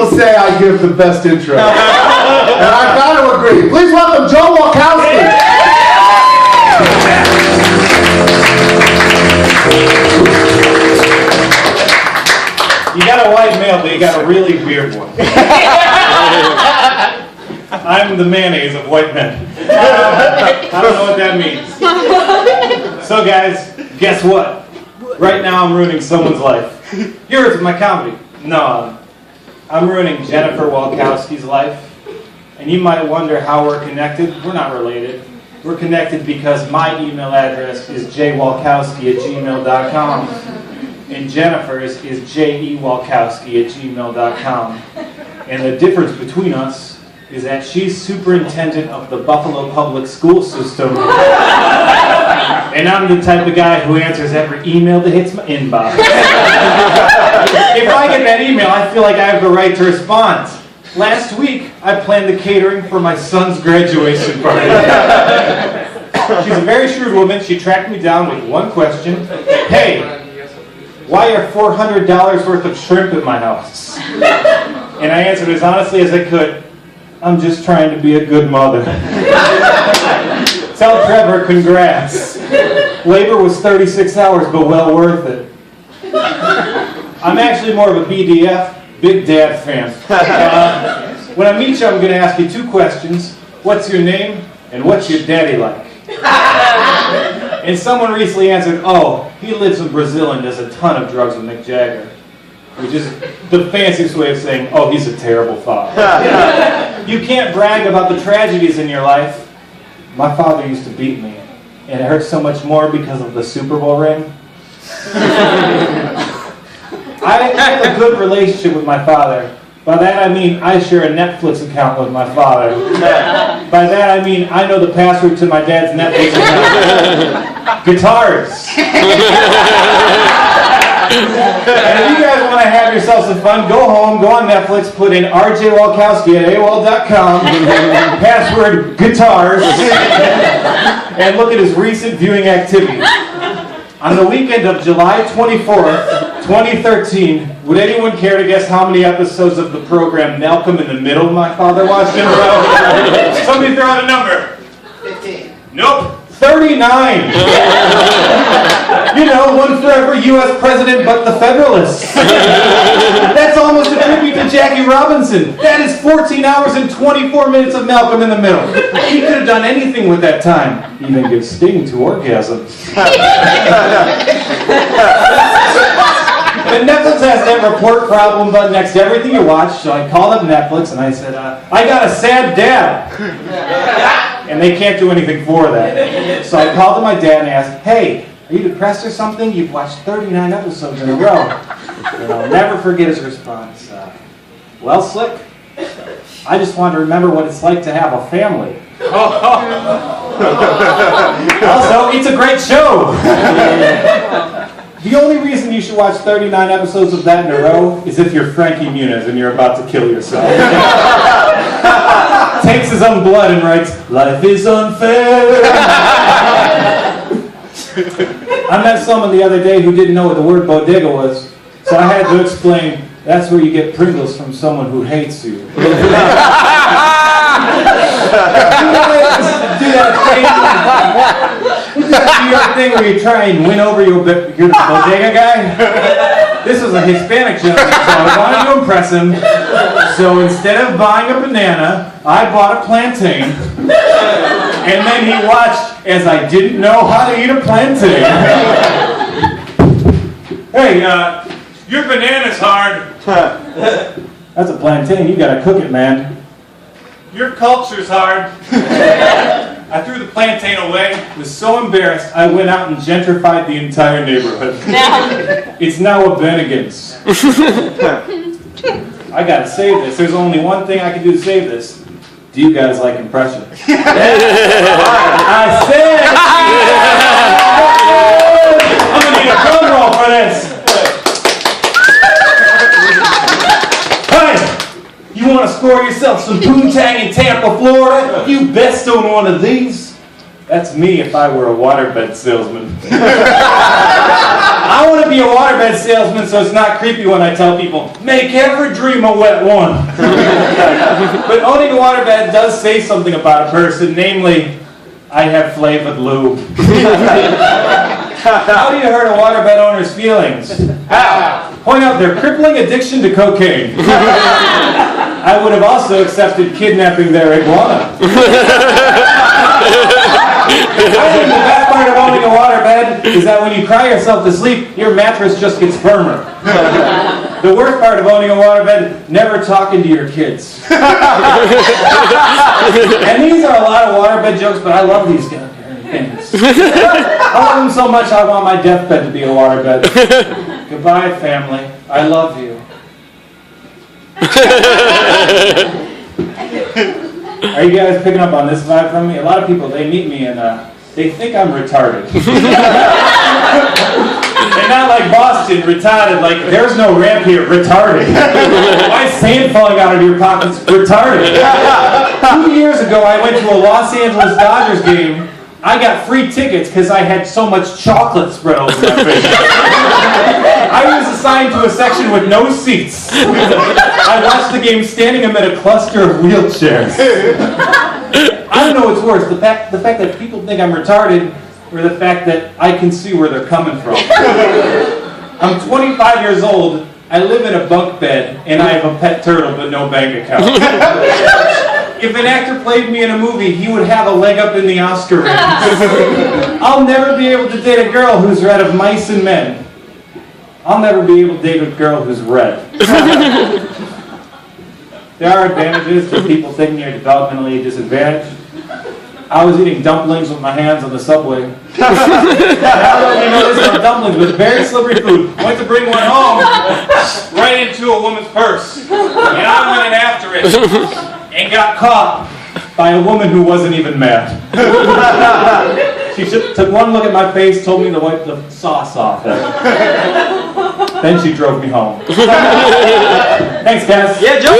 people say I give the best intro. And I've got to agree. Please welcome Joe Walkowski. You got a white male, but you got a really weird one. I'm the mayonnaise of white men. I don't know what that means. So guys, guess what? Right now I'm ruining someone's life. Yours with my comedy. No, I'm ruining Jennifer Walkowski's life. And you might wonder how we're connected. We're not related. We're connected because my email address is jwalkowski@gmail.com. And Jennifer's is jewalkowski@gmail.com. And the difference between us is that she's superintendent of the Buffalo Public School System. And I'm the type of guy who answers every email that hits my inbox. If I get that email, I feel like I have the right to respond. Last week, I planned the catering for my son's graduation party. She's a very shrewd woman. She tracked me down with one question. Hey, why are $400 worth of shrimp at my house? And I answered as honestly as I could. I'm just trying to be a good mother. Tell Trevor congrats. Labor was 36 hours, but well worth it. I'm actually more of a BDF, Big Dad fan. When I meet you, I'm going to ask you two questions. What's your name, and what's your daddy like? And someone recently answered, oh, he lives in Brazil and does a ton of drugs with Mick Jagger. Which is the fanciest way of saying, oh, he's a terrible father. You can't brag about the tragedies in your life. My father used to beat me, and it hurts so much more because of the Super Bowl ring. I have a good relationship with my father. By that I mean I share a Netflix account with my father. By that I mean I know the password to my dad's Netflix account. Guitars. And if you guys want to have yourself some fun, go home, go on Netflix, put in rjwalkowski@aol.com, password guitars, and look at his recent viewing activity. On the weekend of July 24th, 2013, would anyone care to guess how many episodes of the program Malcolm in the Middle my father watched in a row? Somebody throw out a number. 15. Nope. 39! You know, one for every U.S. president but the Federalists. That's almost a tribute to Jackie Robinson. That is 14 hours and 24 minutes of Malcolm in the Middle. He could have done anything with that time, even give Sting to orgasms. And Netflix has that report problem button next to everything you watch, so I called up Netflix and I said, I got a sad dad. And they can't do anything for that. So I called to my dad and asked, hey, are you depressed or something? You've watched 39 episodes in a row. And I'll never forget his response. Well, Slick, I just want to remember what it's like to have a family. Also, it's a great show. The only reason you should watch 39 episodes of that in a row is if you're Frankie Muniz and you're about to kill yourself. Takes his own blood and writes, life is unfair. I met someone the other day who didn't know what the word bodega was, so I had to explain, that's where you get Pringles from someone who hates you. Do that thing where you try and win over your bodega guy? This was a Hispanic gentleman, so I wanted to impress him. So instead of buying a banana, I bought a plantain. And then he watched as I didn't know how to eat a plantain. Hey, your banana's hard. That's a plantain, you gotta cook it, man. Your culture's hard. I threw the plantain away, was so embarrassed, I went out and gentrified the entire neighborhood. It's now a Bennigan's. I gotta save this. There's only one thing I can do to save this. Do you guys like impressions? I said! I'm gonna need a drum roll for this. Hey! You want to score yourself some poontang in Tampa, Florida? You best own one of these. That's me if I were a waterbed salesman. I want to be a waterbed salesman so it's not creepy when I tell people, make every dream a wet one. But owning a waterbed does say something about a person, namely, I have flavored lube. How do you hurt a waterbed owner's feelings? How? Point out their crippling addiction to cocaine. I would have also accepted kidnapping their iguana. I think the best part of owning a waterbed is that when you cry yourself to sleep, your mattress just gets firmer. The worst part of owning a waterbed, never talking to your kids. And these are a lot of waterbed jokes, but I love these things. I love them so much I want my deathbed to be a waterbed. Goodbye, family. I love you. Are you guys picking up on this vibe from me? A lot of people, they meet me and they think I'm retarded. And not like Boston, retarded, like there's no ramp here, retarded. Why is sand falling out of your pockets? Retarded. 2 years ago, I went to a Los Angeles Dodgers game. I got free tickets because I had so much chocolate spread over my face. I was assigned to a section with no seats. I watched the game standing amid a cluster of wheelchairs. I don't know what's worse, the fact that people think I'm retarded or the fact that I can see where they're coming from. I'm 25 years old, I live in a bunk bed, and I have a pet turtle but no bank account. If an actor played me in a movie, he would have a leg up in the Oscar race. I'll never be able to date a girl who's read of mice and men. I'll never be able to date a girl who's red. There are advantages to people thinking you're developmentally disadvantaged. I was eating dumplings with my hands on the subway. I don't know if you know this about dumplings, but very slippery food. Went to bring one home, right into a woman's purse. And I went in after it. And got caught by a woman who wasn't even mad. She took one look at my face, told me to wipe the sauce off it. Then she drove me home. Thanks, guys. Yeah, Joe.